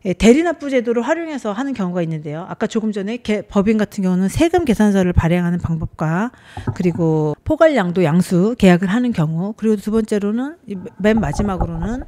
예, 대리납부 제도를 활용해서 하는 경우가 있는데요. 아까 조금 전에 법인 같은 경우는 세금 계산서를 발행하는 방법과 그리고 포괄양도 양수 계약을 하는 경우, 그리고 두 번째로는 맨 마지막으로는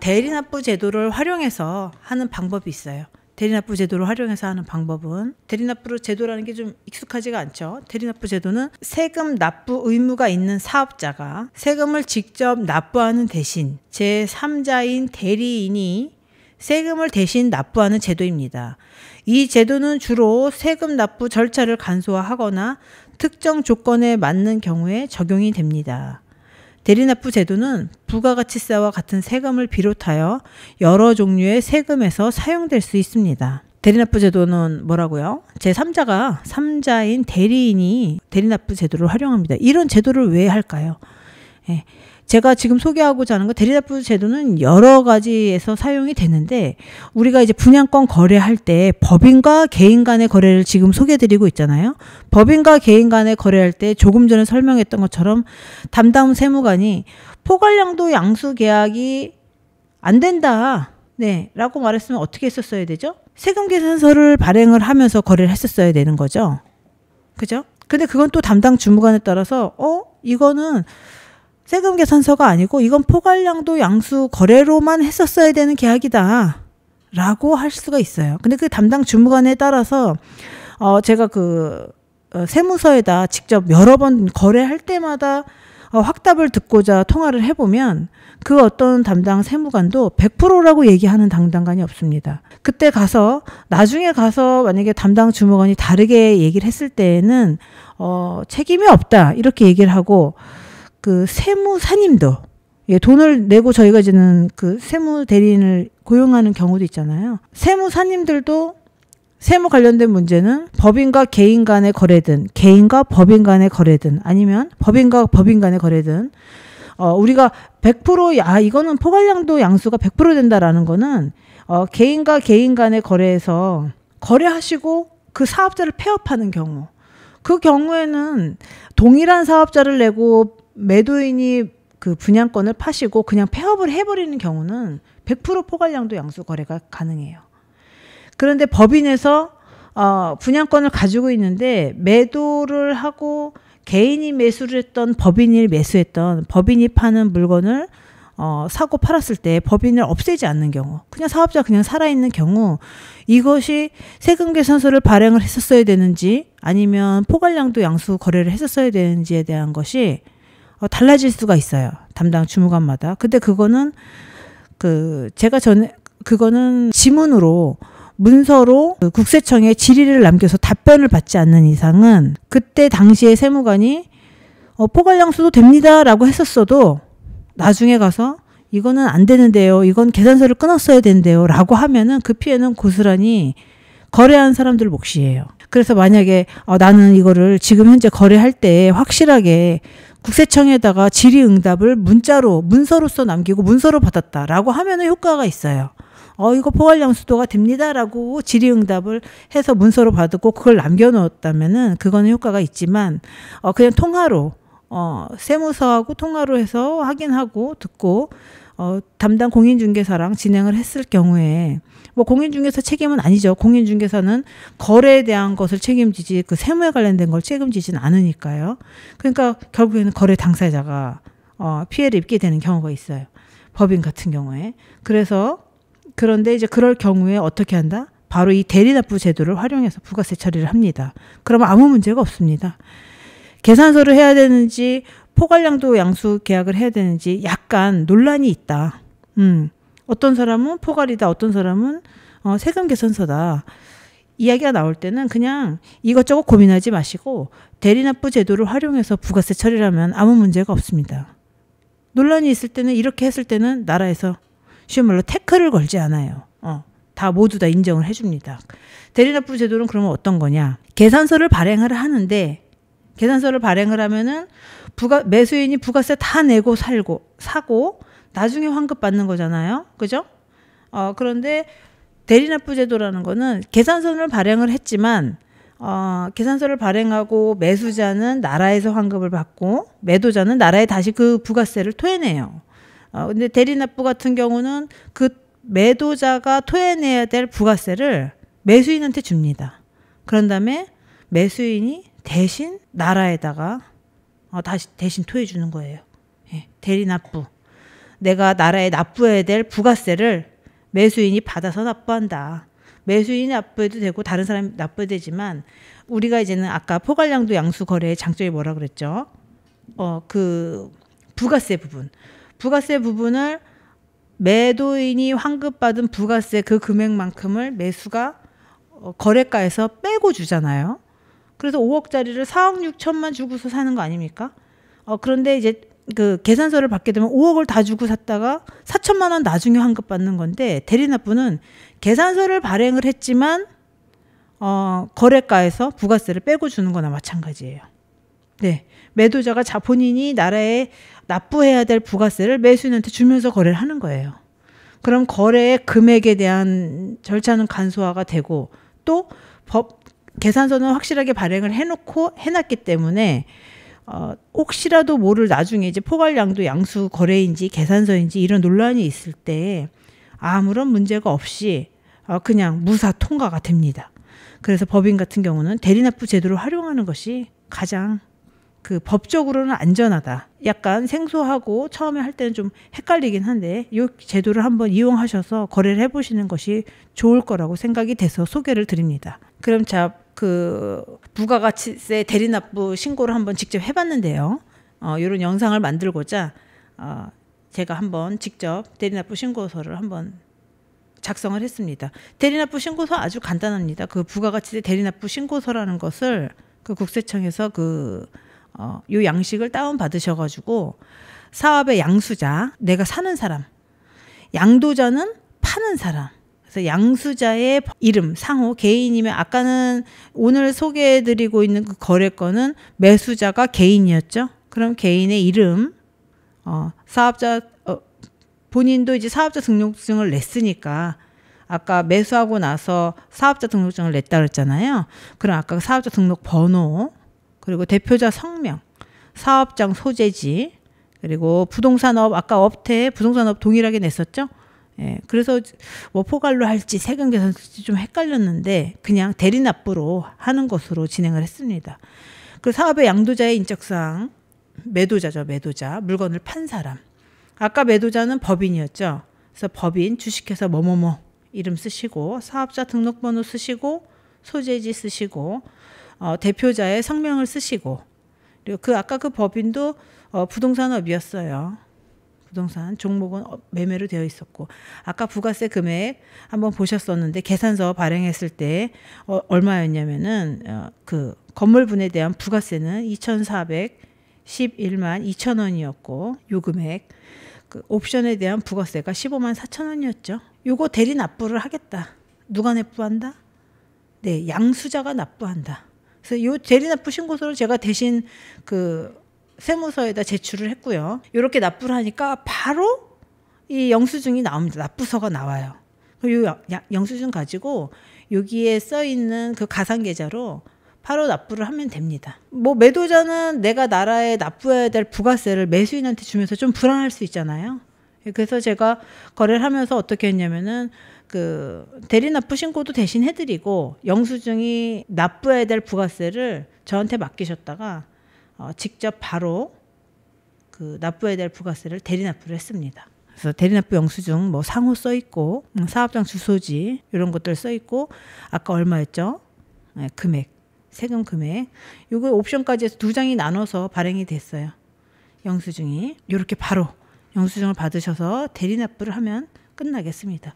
대리납부 제도를 활용해서 하는 방법이 있어요. 대리납부 제도를 활용해서 하는 방법은, 대리납부 제도라는 게 좀 익숙하지가 않죠. 대리납부 제도는 세금 납부 의무가 있는 사업자가 세금을 직접 납부하는 대신 제3자인 대리인이 세금을 대신 납부하는 제도입니다. 이 제도는 주로 세금 납부 절차를 간소화하거나 특정 조건에 맞는 경우에 적용이 됩니다. 대리납부 제도는 부가가치세와 같은 세금을 비롯하여 여러 종류의 세금에서 사용될 수 있습니다. 대리납부 제도는 뭐라고요? 제3자가 3자인 대리인이 대리납부 제도를 활용합니다. 이런 제도를 왜 할까요? 예. 제가 지금 소개하고자 하는 거, 대리납부 제도는 여러 가지에서 사용이 되는데, 우리가 이제 분양권 거래할 때 법인과 개인 간의 거래를 지금 소개해드리고 있잖아요. 법인과 개인 간의 거래할 때 조금 전에 설명했던 것처럼 담당 세무관이 포괄양도 양수 계약이 안 된다, 네, 라고 말했으면 어떻게 했었어야 되죠? 세금 계산서를 발행을 하면서 거래를 했었어야 되는 거죠. 그죠? 근데 그건 또 담당 주무관에 따라서 이거는 세금 계산서가 아니고 이건 포괄양도 양수 거래로만 했었어야 되는 계약이다 라고 할 수가 있어요. 근데 그 담당 주무관에 따라서 제가 그 세무서에다 직접 여러 번 거래할 때마다 확답을 듣고자 통화를 해보면 그 어떤 담당 세무관도 100%라고 얘기하는 담당관이 없습니다. 그때 가서 나중에 가서 만약에 담당 주무관이 다르게 얘기를 했을 때에는 책임이 없다 이렇게 얘기를 하고, 그 세무사님도, 예, 돈을 내고 저희가 이제는 그 세무 대리인을 고용하는 경우도 있잖아요. 세무사님들도 세무 관련된 문제는 법인과 개인 간의 거래든 개인과 법인 간의 거래든 아니면 법인과 법인 간의 거래든 우리가 100% 이거는 포괄양도 양수가 100% 된다라는 거는 개인과 개인 간의 거래에서 거래하시고 그 사업자를 폐업하는 경우, 그 경우에는 동일한 사업자를 내고 매도인이 그 분양권을 파시고 그냥 폐업을 해버리는 경우는 100% 포괄양도 양수 거래가 가능해요. 그런데 법인에서 분양권을 가지고 있는데 매도를 하고 개인이 매수를 했던 법인이 매수했던 법인이 파는 물건을 사고 팔았을 때 법인을 없애지 않는 경우, 그냥 사업자 그냥 살아있는 경우, 이것이 세금 계산서를 발행을 했었어야 되는지 아니면 포괄양도 양수 거래를 했었어야 되는지에 대한 것이 달라질 수가 있어요. 담당 주무관마다. 근데 그거는 그거는 지문으로 문서로 국세청에 질의를 남겨서 답변을 받지 않는 이상은 그때 당시에 세무관이 포괄양수도 됩니다라고 했었어도 나중에 가서 이거는 안 되는데요, 이건 계산서를 끊었어야 되는데요 라고 하면은 그 피해는 고스란히 거래한 사람들 몫이에요. 그래서 만약에 나는 이거를 지금 현재 거래할 때 확실하게 국세청에다가 질의응답을 문서로서 남기고 문서로 받았다라고 하면은 효과가 있어요. 이거 포괄양수도가 됩니다라고 질의응답을 해서 문서로 받고 그걸 남겨놓았다면은 그거는 효과가 있지만 그냥 통화로 세무서하고 통화로 해서 확인하고 듣고 담당 공인중개사랑 진행을 했을 경우에 뭐 공인중개사 책임은 아니죠. 공인중개사는 거래에 대한 것을 책임지지 그 세무에 관련된 걸 책임지지는 않으니까요. 그러니까 결국에는 거래 당사자가 피해를 입게 되는 경우가 있어요. 법인 같은 경우에. 그런데 이제 그럴 경우에 어떻게 한다? 바로 이 대리납부 제도를 활용해서 부가세 처리를 합니다. 그러면 아무 문제가 없습니다. 계산서를 해야 되는지 포괄양도 양수 계약을 해야 되는지 약간 논란이 있다. 어떤 사람은 포괄이다, 어떤 사람은 세금 계산서다. 이야기가 나올 때는 그냥 이것저것 고민하지 마시고 대리납부 제도를 활용해서 부가세 처리를 하면 아무 문제가 없습니다. 논란이 있을 때는, 이렇게 했을 때는 나라에서 쉬운 말로 태클을 걸지 않아요. 다 모두 다 인정을 해줍니다. 대리납부 제도는 그러면 어떤 거냐? 계산서를 발행을 하는데, 계산서를 발행을 하면은 매수인이 부가세 다 내고 사고 나중에 환급 받는 거잖아요. 그죠? 그런데 대리납부 제도라는 거는 계산서를 발행을 했지만 계산서를 발행하고 매수자는 나라에서 환급을 받고 매도자는 나라에 다시 그 부가세를 토해내요. 근데 대리납부 같은 경우는 그 매도자가 토해내야 될 부가세를 매수인한테 줍니다. 그런 다음에 매수인이 대신 나라에다가 다시 대신 토해 주는 거예요. 예, 대리납부. 내가 나라에 납부해야 될 부가세를 매수인이 받아서 납부한다. 매수인이 납부해도 되고 다른 사람이 납부해도 되지만 우리가 이제는 아까 포괄량도 양수 거래의 장점이 뭐라 그랬죠? 그 부가세 부분. 부가세 부분을 매도인이 환급받은 부가세 그 금액만큼을 매수가 거래가에서 빼고 주잖아요. 그래서 5억짜리를 4억 6천만 주고서 사는 거 아닙니까? 그런데 이제 그 계산서를 받게 되면 5억을 다 주고 샀다가 4천만 원 나중에 환급받는 건데 대리납부는 계산서를 발행을 했지만 거래가에서 부가세를 빼고 주는 거나 마찬가지예요. 네, 매도자가 본인이 나라에 납부해야 될 부가세를 매수인한테 주면서 거래를 하는 거예요. 그럼 거래의 금액에 대한 절차는 간소화가 되고 또 계산서는 확실하게 발행을 해놨기 때문에 혹시라도 모를 나중에 이제 포괄량도 양수 거래인지 계산서인지 이런 논란이 있을 때 아무런 문제가 없이 그냥 무사 통과가 됩니다. 그래서 법인 같은 경우는 대리납부 제도를 활용하는 것이 가장 그 법적으로는 안전하다. 약간 생소하고 처음에 할 때는 좀 헷갈리긴 한데 이 제도를 한번 이용하셔서 거래를 해보시는 것이 좋을 거라고 생각이 돼서 소개를 드립니다. 그럼 자, 그 부가가치세 대리납부 신고를 한번 직접 해봤는데요. 이런 영상을 만들고자 제가 한번 직접 대리납부 신고서를 한번 작성을 했습니다. 대리납부 신고서 아주 간단합니다. 그 부가가치세 대리납부 신고서라는 것을 그 국세청에서 요 양식을 다운 받으셔가지고 사업의 양수자, 내가 사는 사람, 양도자는 파는 사람. 그래서 양수자의 이름, 상호, 개인이면 아까는 오늘 소개해드리고 있는 그 거래건은 매수자가 개인이었죠. 그럼 개인의 이름, 사업자 본인도 이제 사업자 등록증을 냈으니까 아까 매수하고 나서 사업자 등록증을 냈다 그랬잖아요. 그럼 아까 사업자 등록 번호, 그리고 대표자 성명, 사업장 소재지, 그리고 부동산업, 아까 업태 부동산업 동일하게 냈었죠. 예, 그래서 뭐 포괄로 할지 세금 계산할지 좀 헷갈렸는데 그냥 대리납부로 하는 것으로 진행을 했습니다. 그 사업의 양도자의 인적사항, 매도자죠. 매도자, 물건을 판 사람. 아까 매도자는 법인이었죠. 그래서 법인, 주식회사 뭐뭐뭐 이름 쓰시고 사업자 등록번호 쓰시고 소재지 쓰시고 대표자의 성명을 쓰시고 그리고 아까 그 법인도 부동산업이었어요. 부동산 종목은 매매로 되어 있었고 아까 부가세 금액 한번 보셨었는데 계산서 발행했을 때 얼마였냐면은 그 건물분에 대한 부가세는 2,411만 2천 원이었고 요 금액 그 옵션에 대한 부가세가 15만 4천 원이었죠. 요거 대리 납부를 하겠다. 누가 납부한다? 네, 양수자가 납부한다. 그래서 요 대리 납부 신고서를 제가 대신 그 세무서에다 제출을 했고요. 이렇게 납부를 하니까 바로 이 영수증이 나옵니다. 납부서가 나와요. 그리고 요 영수증 가지고 여기에 써 있는 그 가상 계좌로 바로 납부를 하면 됩니다. 뭐 매도자는 내가 나라에 납부해야 될 부가세를 매수인한테 주면서 좀 불안할 수 있잖아요. 그래서 제가 거래를 하면서 어떻게 했냐면은 그 대리 납부 신고도 대신 해드리고 영수증이 납부해야 될 부가세를 저한테 맡기셨다가 직접 바로 그 납부해야 될 부가세를 대리납부를 했습니다. 그래서 대리납부 영수증 뭐 상호 써 있고 사업장 주소지 이런 것들 써 있고 아까 얼마였죠? 네, 금액, 세금 금액. 요거 옵션까지 해서 2장이 나눠서 발행이 됐어요. 영수증이 이렇게 바로 영수증을 받으셔서 대리납부를 하면 끝나겠습니다.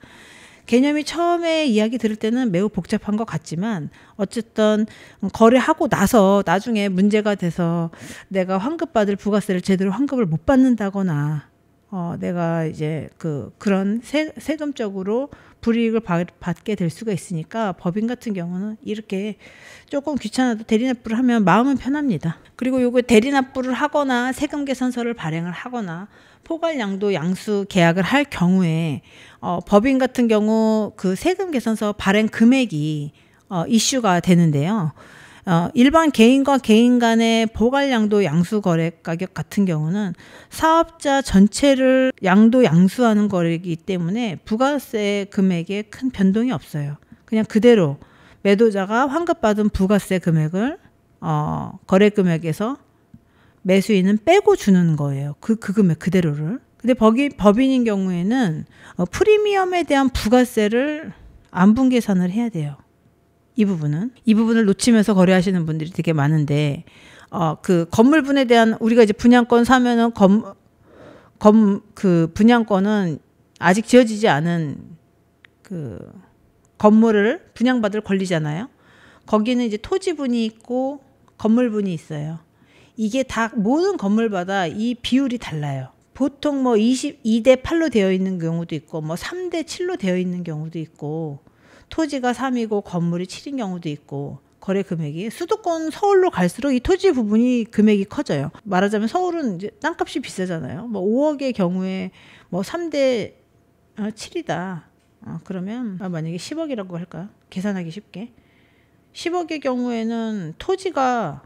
개념이 처음에 이야기 들을 때는 매우 복잡한 것 같지만 어쨌든 거래하고 나서 나중에 문제가 돼서 내가 환급받을 부가세를 제대로 환급을 못 받는다거나 내가 이제 그런 세금적으로 불이익을 받게 될 수가 있으니까 법인 같은 경우는 이렇게 조금 귀찮아도 대리납부를 하면 마음은 편합니다. 그리고 요거 대리납부를 하거나 세금 계산서를 발행을 하거나 포괄양도 양수 계약을 할 경우에 법인 같은 경우 그 세금 계산서 발행 금액이 이슈가 되는데요. 일반 개인과 개인 간의 포괄양도 양수 거래 가격 같은 경우는 사업자 전체를 양도 양수하는 거래이기 때문에 부가세 금액에 큰 변동이 없어요. 그냥 그대로 매도자가 환급받은 부가세 금액을 거래 금액에서 매수인은 빼고 주는 거예요. 그 금액 그대로를. 근데 법인인 경우에는 프리미엄에 대한 부가세를 안분 계산을 해야 돼요. 이 부분을 놓치면서 거래하시는 분들이 되게 많은데, 그 건물분에 대한, 우리가 이제 분양권 사면은 그 분양권은 아직 지어지지 않은 그 건물을 분양받을 권리잖아요. 거기는 이제 토지분이 있고 건물분이 있어요. 이게 다 모든 건물마다 이 비율이 달라요. 보통 뭐 22대 8로 되어 있는 경우도 있고, 뭐 3대 7로 되어 있는 경우도 있고, 토지가 3이고 건물이 7인 경우도 있고, 거래 금액이 수도권 서울로 갈수록 이 토지 부분이 금액이 커져요. 말하자면 서울은 이제 땅값이 비싸잖아요. 뭐 5억의 경우에 뭐 3대 7이다. 그러면 만약에 10억이라고 할까요? 계산하기 쉽게. 10억의 경우에는 토지가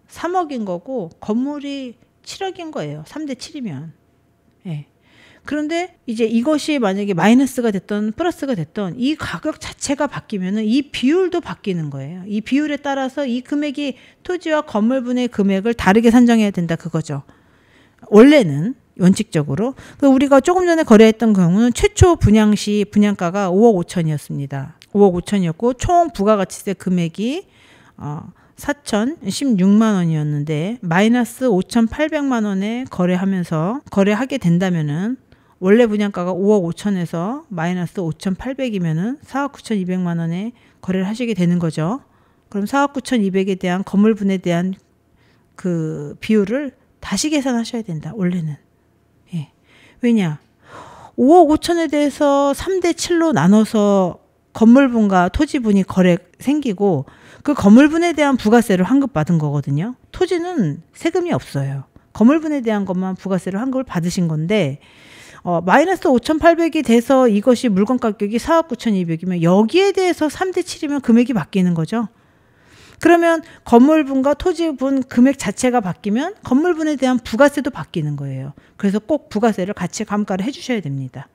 3억인 거고 건물이 7억인 거예요. 3대 7이면. 예. 그런데 이제 이것이 만약에 마이너스가 됐던 플러스가 됐던 이 가격 자체가 바뀌면은 이 비율도 바뀌는 거예요. 이 비율에 따라서 이 금액이 토지와 건물분의 금액을 다르게 산정해야 된다 그거죠. 원래는 원칙적으로. 우리가 조금 전에 거래했던 경우는 최초 분양 시 분양가가 5억 5천이었습니다. 5억 5천이었고 총 부가가치세 금액이 4,016만 원이었는데 마이너스 5,800만 원에 거래하게 된다면은 원래 분양가가 5억 5천에서 마이너스 5,800이면은 4억 9,200만 원에 거래를 하시게 되는 거죠. 그럼 4억 9,200에 대한 건물분에 대한 그 비율을 다시 계산하셔야 된다. 원래는. 예. 왜냐? 5억 5천에 대해서 3대 7로 나눠서 건물분과 토지분이 생기고 그 건물분에 대한 부가세를 환급받은 거거든요. 토지는 세금이 없어요. 건물분에 대한 것만 부가세를 환급을 받으신 건데 마이너스 5,800이 돼서 이것이 물건 가격이 4억 9,200이면 여기에 대해서 3대 7이면 금액이 바뀌는 거죠. 그러면 건물분과 토지분 금액 자체가 바뀌면 건물분에 대한 부가세도 바뀌는 거예요. 그래서 꼭 부가세를 같이 감가를 해주셔야 됩니다.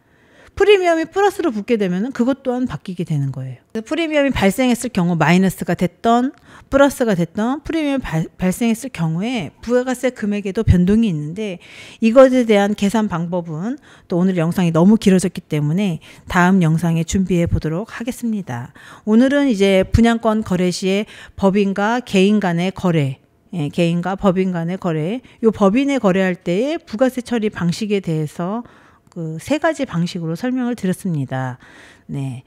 프리미엄이 플러스로 붙게 되면 그것 또한 바뀌게 되는 거예요. 프리미엄이 발생했을 경우 마이너스가 됐던 플러스가 됐던 프리미엄이 발생했을 경우에 부가세 금액에도 변동이 있는데 이것에 대한 계산 방법은 또 오늘 영상이 너무 길어졌기 때문에 다음 영상에 준비해 보도록 하겠습니다. 오늘은 이제 분양권 거래 시에 법인과 개인 간의 거래, 개인과 법인 간의 거래, 요 법인의 거래할 때의 부가세 처리 방식에 대해서 그 세 가지 방식으로 설명을 드렸습니다. 네,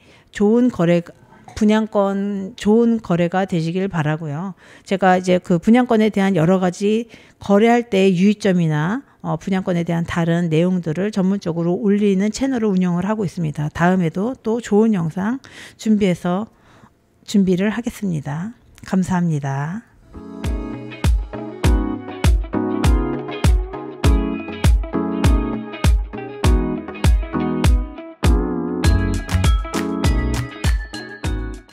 분양권 좋은 거래가 되시길 바라고요. 제가 이제 그 분양권에 대한 여러 가지 거래할 때의 유의점이나 분양권에 대한 다른 내용들을 전문적으로 올리는 채널을 운영을 하고 있습니다. 다음에도 또 좋은 영상 준비를 하겠습니다. 감사합니다.